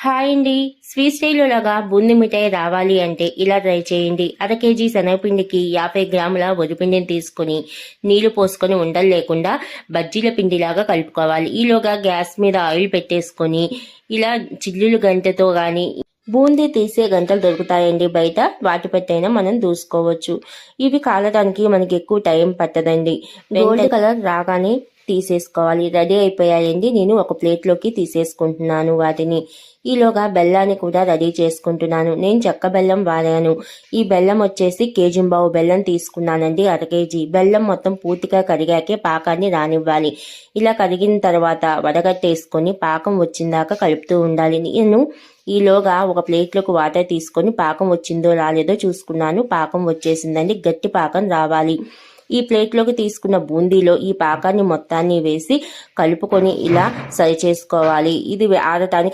Hi అండి. Sweet స్టైల్లో లాగా బూందీ మిఠాయి రావాలి అంటే ఇలా ట్రై చేయండి. అర కేజీ శనగపిండికి 50 గ్రాముల వరిపిండిని తీసుకొని నీళ్లు పోసుకొని ఉండలు లేకుండా బజ్జీల పిండిలాగా కలుపుకోవాలి. ఈలోగా గ్యాస్ మీద ఆయిల్ పెట్టేసుకొని ఇలా చిల్లులు గంటతో కానీ బూందీ తీసే గంటలు దొరుకుతాయండి బయట, వాటి పెట్టైనా మనం దూసుకోవచ్చు. ఇవి కాలడానికి మనకి ఎక్కువ టైం పట్టదండి. గోల్డ్ కలర్ రాగానే తీసేసుకోవాలి. రెడీ అయిపోయాయండి. నేను ఒక ప్లేట్లోకి తీసేసుకుంటున్నాను వాటిని. ఈలోగా బెల్లాన్ని కూడా రెడీ చేసుకుంటున్నాను. నేను చెక్క బెల్లం వాడాను. ఈ బెల్లం వచ్చేసి కేజీంబావు బెల్లం తీసుకున్నానండి, అర కేజీ. బెల్లం మొత్తం పూర్తిగా కరిగాకే పాకాన్ని రానివ్వాలి. ఇలా కరిగిన తర్వాత వడగట్టేసుకొని పాకం వచ్చిందాక కలుపుతూ ఉండాలి. నేను ఈలోగా ఒక ప్లేట్లోకి వాటర్ తీసుకొని పాకం వచ్చిందో రాలేదో చూసుకున్నాను. పాకం వచ్చేసిందండి. గట్టి పాకం రావాలి. ఈ ప్లేట్లోకి తీసుకున్న బూందీలో ఈ పాకాన్ని మొత్తాన్ని వేసి కలుపుకొని ఇలా సరి చేసుకోవాలి. ఇది ఆడటానికి